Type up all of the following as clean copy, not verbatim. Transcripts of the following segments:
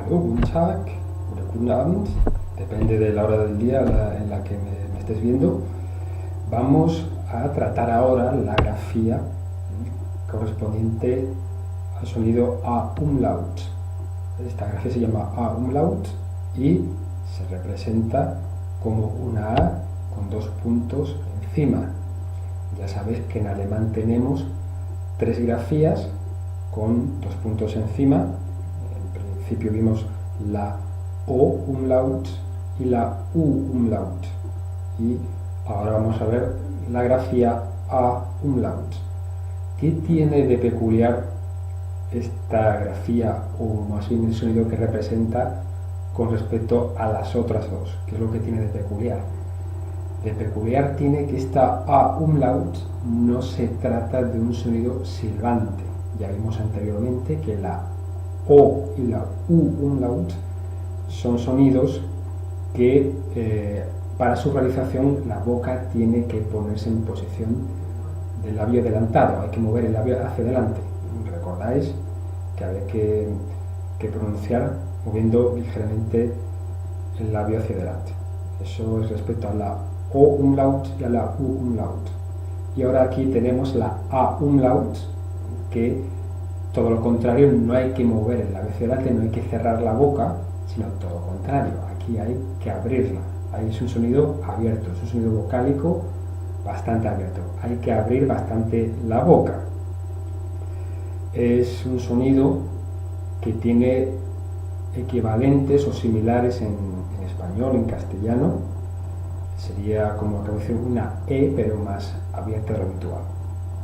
Hallo, guten Tag oder guten Abend, depende de la hora del día en la que me estés viendo. Vamos a tratar ahora la grafía correspondiente al sonido A umlaut. Esta grafía se llama A umlaut y se representa como una A con dos puntos encima. Ya sabéis que en alemán tenemos tres grafías con dos puntos encima. En principio vimos la O umlaut y la U umlaut. Y ahora vamos a ver la grafía A umlaut. ¿Qué tiene de peculiar esta grafía, o más bien el sonido que representa con respecto a las otras dos? ¿Qué es lo que tiene de peculiar? De peculiar tiene que esta A umlaut no se trata de un sonido silbante. Ya vimos anteriormente que la O y la U umlaut son sonidos que para su realización la boca tiene que ponerse en posición del labio adelantado, hay que mover el labio hacia adelante. Recordáis que había que pronunciar moviendo ligeramente el labio hacia adelante. Eso es respecto a la O umlaut y a la U umlaut. Y ahora aquí tenemos la A umlaut, que todo lo contrario, no hay que mover el labio hacia adelante, no hay que cerrar la boca, sino todo lo contrario, aquí hay que abrirla. Ahí es un sonido abierto, es un sonido vocálico bastante abierto, hay que abrir bastante la boca. Es un sonido que tiene equivalentes o similares en español, en castellano. Sería como una E, pero más abierta de lo habitual.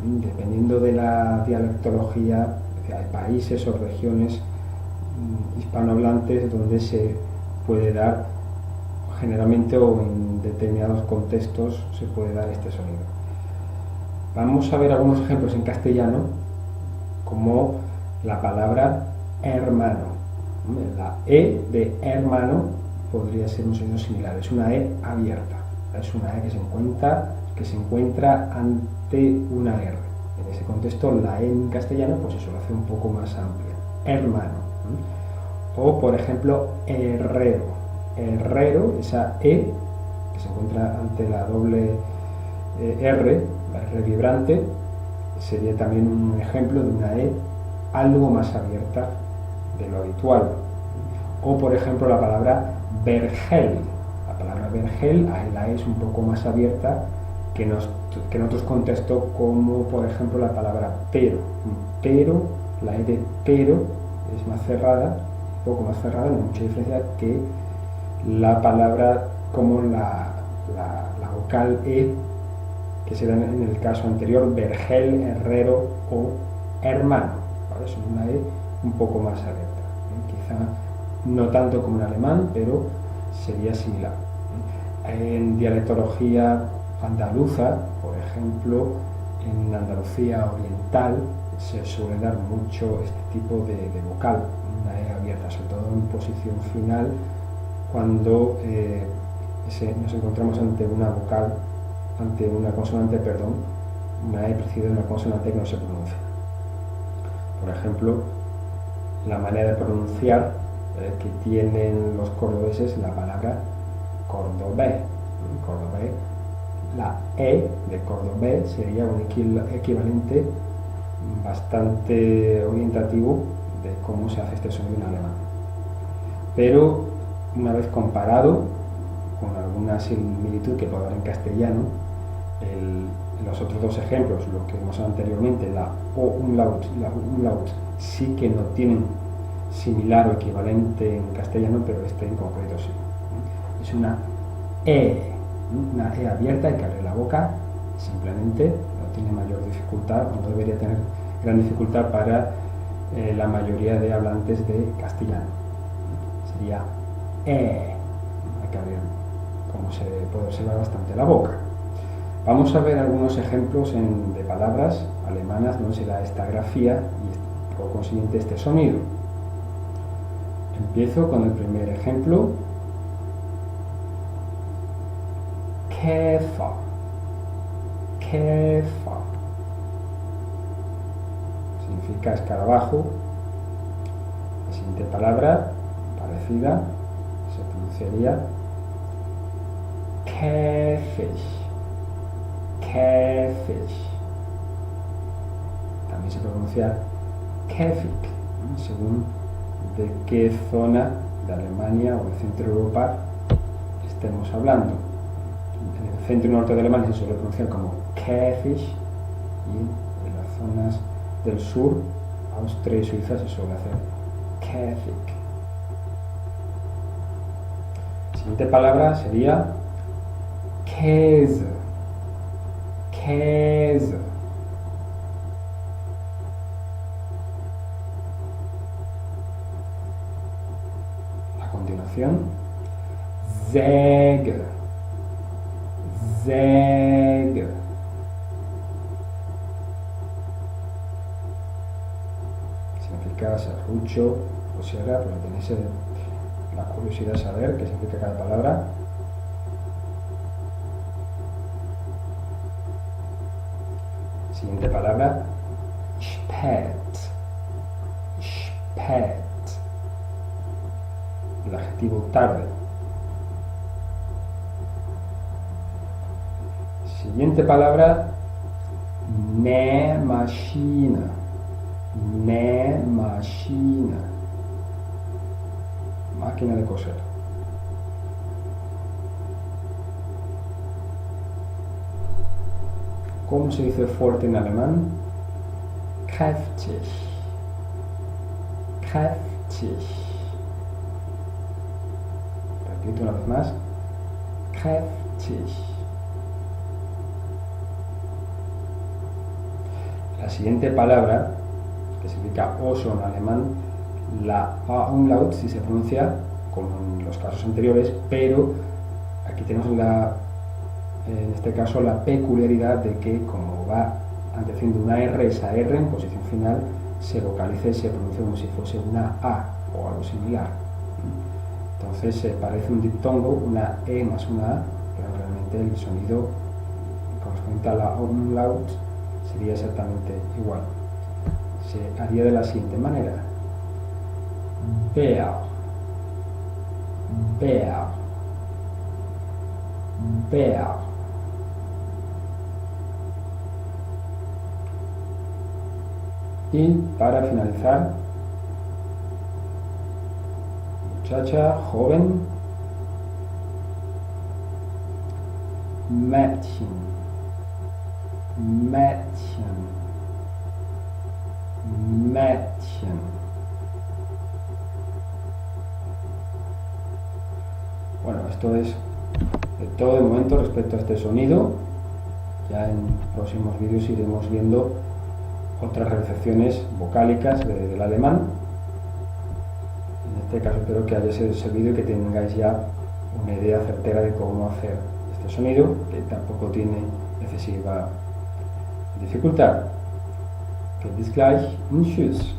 Dependiendo de la dialectología, hay países o regiones hispanohablantes donde se puede dar, generalmente o en determinados contextos se puede dar este sonido. Vamos a ver algunos ejemplos en castellano, como la palabra hermano. La E de hermano podría ser un sonido similar, es una E abierta, es una E que se encuentra ante una R. En ese contexto la E en castellano pues eso lo hace un poco más amplia, hermano. O por ejemplo herrero, herrero, esa E que se encuentra ante la doble R, la R vibrante, sería también un ejemplo de una E algo más abierta de lo habitual. O por ejemplo la palabra vergel, la palabra vergel, ahí la E es un poco más abierta que en otros contextos, como por ejemplo la palabra pero. Pero, la E de pero es más cerrada, un poco más cerrada, no hay mucha diferencia que la palabra como la vocal E, que se da en el caso anterior, vergel, herrero o hermano. ¿Vale? Es una E un poco más abierta. Quizá no tanto como en alemán, pero sería similar. En dialectología andaluza, por ejemplo, en Andalucía oriental se suele dar mucho este tipo de vocal, una E abierta, sobre todo en posición final, cuando nos encontramos ante una vocal, ante una consonante, perdón, una E precedida de una consonante que no se pronuncia. Por ejemplo, la manera de pronunciar que tienen los cordobeses la palabra cordobés. Cordobés, la E de cordobés sería un equivalente bastante orientativo de cómo se hace este sonido en alemán. Pero una vez comparado con alguna similitud que puede haber en castellano, los otros dos ejemplos, lo que vimos anteriormente, la O umlaut y la U umlaut, sí que no tienen similar o equivalente en castellano, pero este en concreto sí. Es una E abierta, hay que abrir la boca, simplemente, no tiene mayor dificultad, no debería tener gran dificultad para la mayoría de hablantes de castellano. Sería E, hay que abrir, como se puede observar, bastante la boca. Vamos a ver algunos ejemplos de palabras alemanas donde se da esta grafía y por consiguiente este sonido. Empiezo con el primer ejemplo. Käfer, Käfer. Significa escarabajo. La siguiente palabra pronunciada, se pronunciaría Käfig. Käfig. También se pronuncia Käfig, según de qué zona de Alemania o de Centro Europa estemos hablando. En el centro y norte de Alemania se suele pronunciar como Käfig y en las zonas del sur, Austria y Suiza, se suele hacer Käfig. La siguiente palabra sería Käse. Käse. A continuación, Säge. Säge. Significa serrucho o sierra, pero tenéis la curiosidad de saber qué significa cada palabra. Siguiente palabra, spät. Spät. El adjetivo tarde. Siguiente palabra, Nähmaschine. Nähmaschine. Máquina de coser. ¿Cómo se dice fuerte en alemán? Kräftig. Kräftig. Repito una vez más. Kräftig. La siguiente palabra, que significa oso en alemán, la A-umlaut sí se pronuncia como en los casos anteriores, pero aquí tenemos en este caso la peculiaridad de que, como va antecediendo una R, esa R en posición final se vocaliza y se pronuncia como si fuese una A o algo similar. Entonces se parece un diptongo, una E más una A, pero realmente el sonido correspondiente a la umlaut sería exactamente igual. Se haría de la siguiente manera: Bär, Bär, Bär. Y para finalizar, muchacha, joven, Mädchen, Mädchen, Mädchen. Bueno, esto es de todo de momento respecto a este sonido. Ya en próximos vídeos iremos viendo otras realizaciones vocálicas del alemán. En este caso espero que haya sido servido y que tengáis ya una idea certera de cómo hacer este sonido, que tampoco tiene excesiva dificultad. Que bis gleich und tschüss.